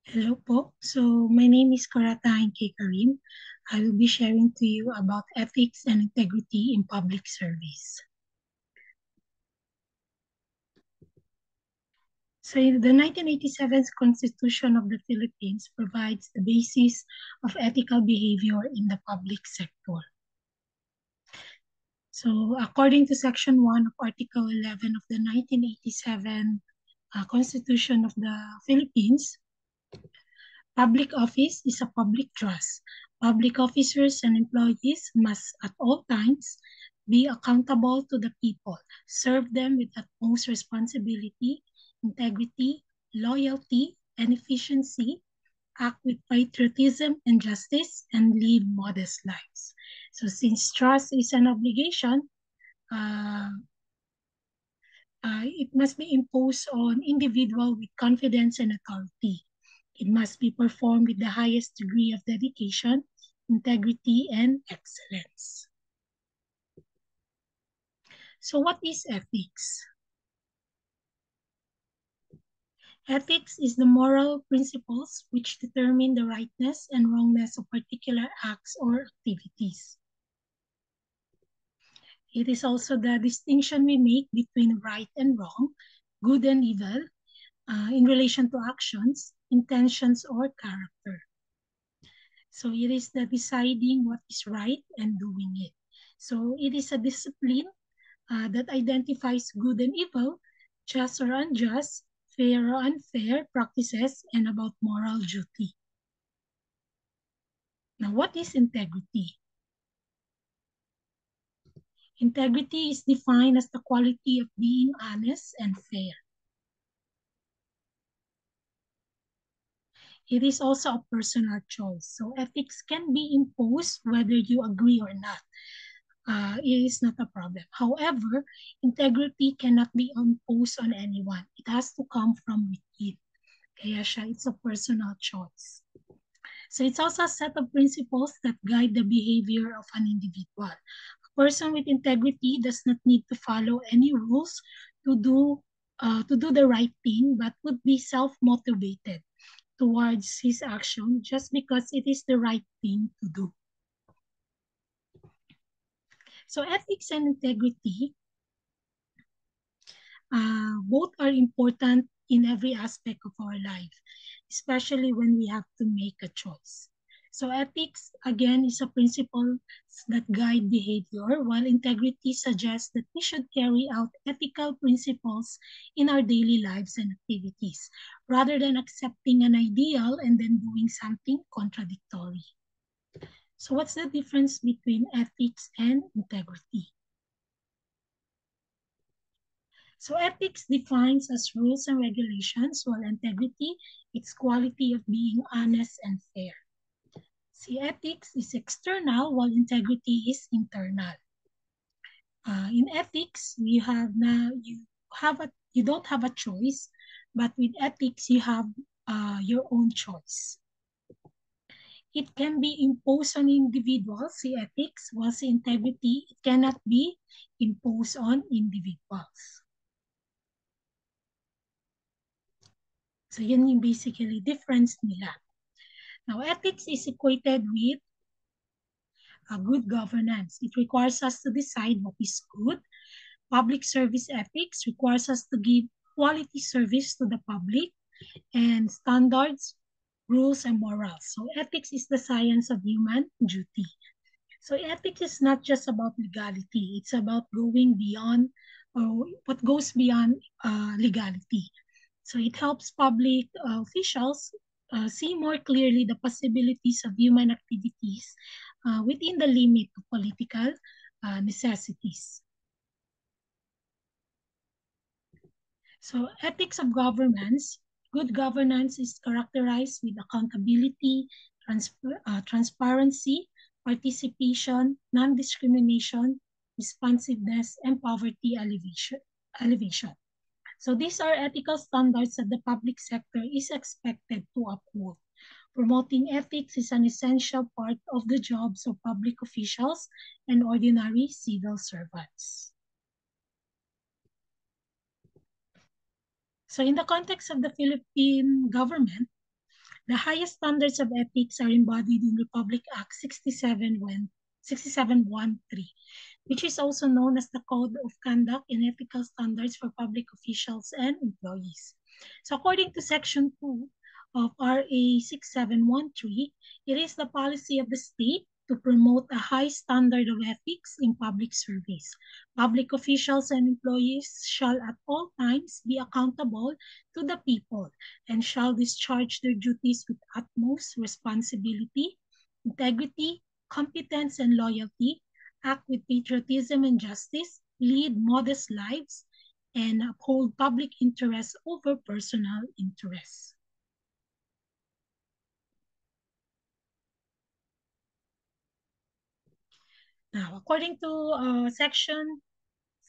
Hello po. So, my name is Karatahin K. Karim. I will be sharing to you about ethics and integrity in public service. So, the 1987 Constitution of the Philippines provides the basis of ethical behavior in the public sector. So, according to Section 1 of Article 11 of the 1987 Constitution of the Philippines, public office is a public trust. Public officers and employees must at all times be accountable to the people, serve them with utmost responsibility, integrity, loyalty, and efficiency, act with patriotism and justice, and live modest lives. So since trust is an obligation, uh, it must be imposed on individual with confidence and authority. It must be performed with the highest degree of dedication, integrity, and excellence. So what is ethics? Ethics is the moral principles which determine the rightness and wrongness of particular acts or activities. It is also the distinction we make between right and wrong, good and evil, in relation to actions, intentions, or character. So it is the deciding what is right and doing it. So it is a discipline that identifies good and evil, just or unjust, fair or unfair practices, and about moral duty. Now, what is integrity? Integrity is defined as the quality of being honest and fair. It is also a personal choice. So ethics can be imposed whether you agree or not. It is not a problem. However, integrity cannot be imposed on anyone. It has to come from within. Kaya siya, it's a personal choice. So it's also a set of principles that guide the behavior of an individual. A person with integrity does not need to follow any rules to do the right thing, but would be self-motivated towards his action just because it is the right thing to do. So ethics and integrity, both are important in every aspect of our life, especially when we have to make a choice. So ethics, again, is a principle that guide behavior, while integrity suggests that we should carry out ethical principles in our daily lives and activities, rather than accepting an ideal and then doing something contradictory. So what's the difference between ethics and integrity? So ethics defines as rules and regulations, while integrity, its quality of being honest and fair. See, ethics is external, while integrity is internal. In ethics, you don't have a choice, but with ethics, you have your own choice. It can be imposed on individuals, see ethics, while integrity, it cannot be imposed on individuals. So yun yung basically difference nila. Now, ethics is equated with good governance. It requires us to decide what is good. Public service ethics requires us to give quality service to the public, and standards, rules, and morals. So ethics is the science of human duty. So ethics is not just about legality. It's about going beyond, or what goes beyond legality. So it helps public officials see more clearly the possibilities of human activities within the limit of political necessities. So ethics of governance, good governance is characterized with accountability, transparency, participation, non-discrimination, responsiveness, and poverty elevation. So these are ethical standards that the public sector is expected to uphold. Promoting ethics is an essential part of the jobs of public officials and ordinary civil servants. So in the context of the Philippine government, The highest standards of ethics are embodied in Republic Act 6713, which is also known as the Code of Conduct and Ethical Standards for Public Officials and Employees. So according to Section 2 of RA 6713, it is the policy of the state to promote a high standard of ethics in public service. Public officials and employees shall at all times be accountable to the people and shall discharge their duties with utmost responsibility, integrity, competence, and loyalty, act with patriotism and justice, lead modest lives, and uphold public interests over personal interests. Now, according to Section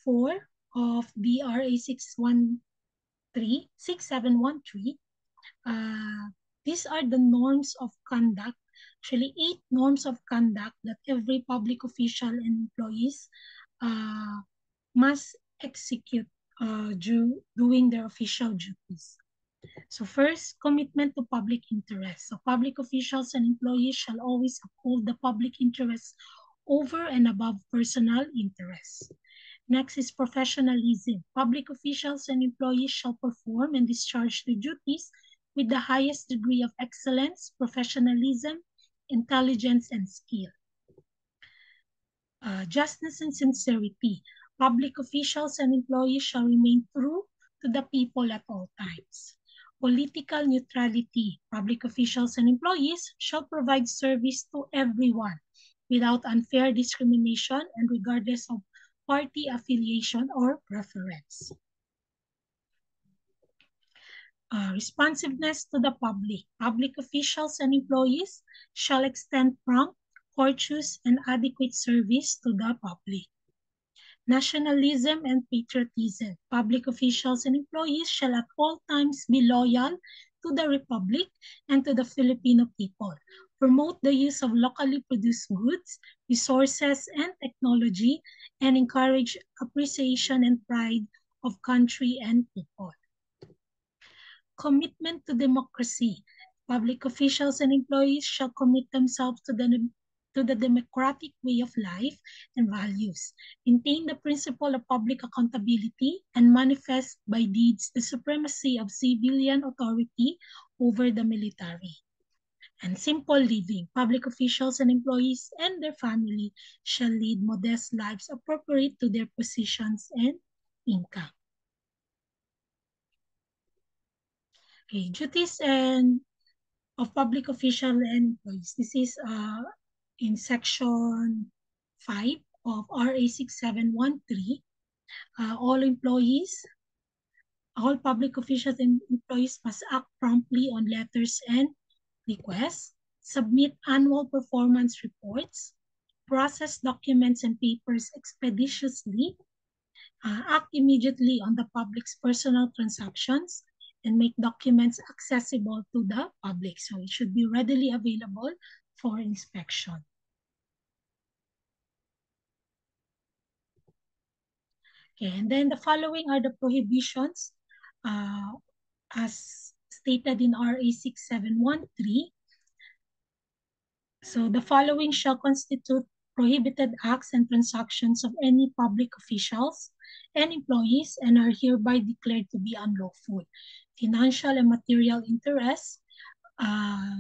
4 of BRA 6713, these are the norms of conduct, actually 8 norms of conduct that every public official and employees must execute doing their official duties. So first, commitment to public interest. So public officials and employees shall always uphold the public interest over and above personal interests. Next is professionalism. Public officials and employees shall perform and discharge their duties with the highest degree of excellence, professionalism, intelligence, and skill. Justice and sincerity. Public officials and employees shall remain true to the people at all times. Political neutrality. Public officials and employees shall provide service to everyone without unfair discrimination and regardless of party affiliation or preference. Responsiveness to the public. Public officials and employees shall extend prompt, courteous, and adequate service to the public. Nationalism and patriotism. Public officials and employees shall at all times be loyal to the Republic and to the Filipino people. Promote the use of locally produced goods, resources, and technology, and encourage appreciation and pride of country and people. Commitment to democracy. Public officials and employees shall commit themselves to the democratic way of life and values, maintain the principle of public accountability, and manifest by deeds the supremacy of civilian authority over the military. And simple living. Public officials and employees and their family shall lead modest lives appropriate to their positions and income. Okay, duties and of public official and employees. This is in section 5 of RA 6713. All employees, all public officials and employees must act promptly on letters and requests, submit annual performance reports, process documents and papers expeditiously, act immediately on the public's personal transactions, and make documents accessible to the public. So it should be readily available for inspection. Okay, and then the following are the prohibitions as stated in RA 6713. So the following shall constitute prohibited acts and transactions of any public officials and employees and are hereby declared to be unlawful. Financial and material interests,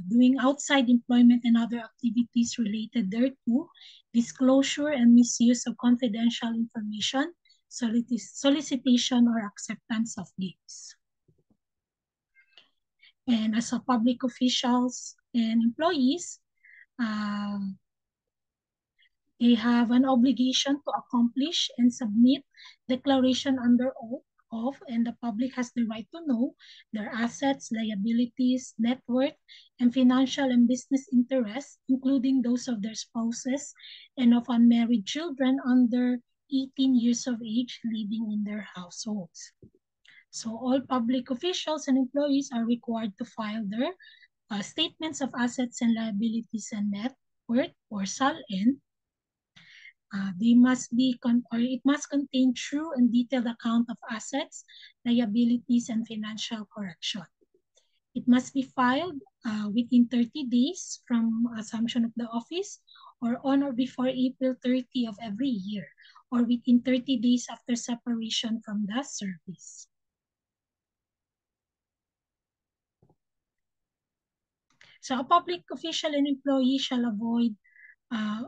doing outside employment and other activities related thereto, disclosure and misuse of confidential information, solicitation or acceptance of gifts. And as a public officials and employees, they have an obligation to accomplish and submit declaration under oath of, and the public has the right to know, their assets, liabilities, net worth, and financial and business interests, including those of their spouses and of unmarried children under 18 years of age living in their households. So all public officials and employees are required to file their statements of assets and liabilities and net worth or SALN. They must be, or it must contain true and detailed account of assets, liabilities, and financial correction. It must be filed within 30 days from assumption of the office, or on or before April 30 of every year, or within 30 days after separation from the service. So a public official and employee shall avoid uh,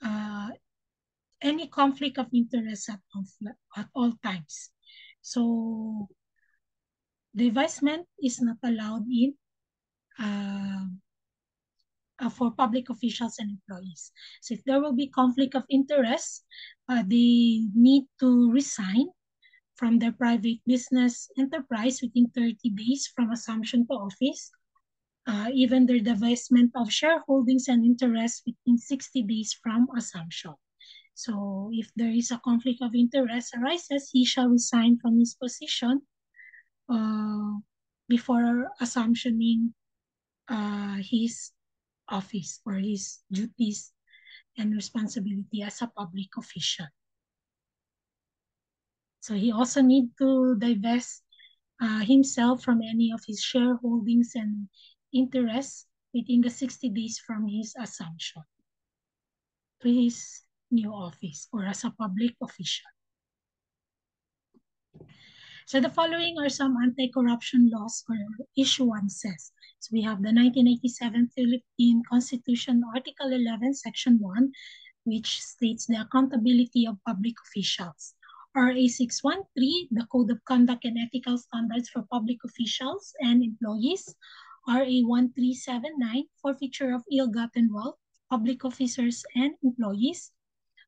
uh, any conflict of interest at all times. So divestment is not allowed in uh, for public officials and employees. So if there will be conflict of interest, they need to resign from their private business enterprise within 30 days from assumption to office, even their divestment of shareholdings and interests within 60 days from assumption. So if there is a conflict of interest arises, he shall resign from his position before assumptioning his office or his duties and responsibility as a public official. So he also need to divest himself from any of his shareholdings and interests within the 60 days from his assumption to his new office or as a public official. So the following are some anti-corruption laws or issuances. So we have the 1987 Philippine Constitution, Article 11, Section 1, which states the accountability of public officials. RA 613, the Code of Conduct and Ethical Standards for Public Officials and Employees. RA 1379, Forfeiture of Ill-Gotten Wealth, Public Officers and Employees.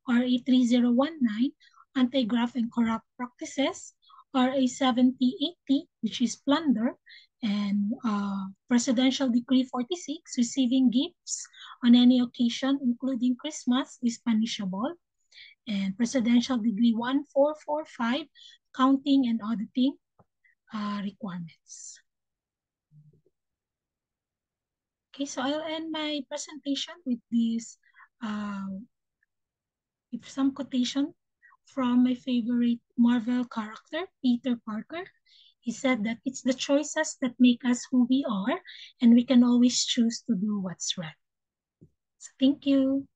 RA 3019, Anti-Graft and Corrupt Practices. RA 7080, which is plunder, and Presidential Decree 46, receiving gifts on any occasion, including Christmas, is punishable. And Presidential Decree 1445, counting and auditing requirements. Okay, so I'll end my presentation with this, with some quotation from my favorite Marvel character, Peter Parker. He said that it's the choices that make us who we are, and we can always choose to do what's right. So thank you.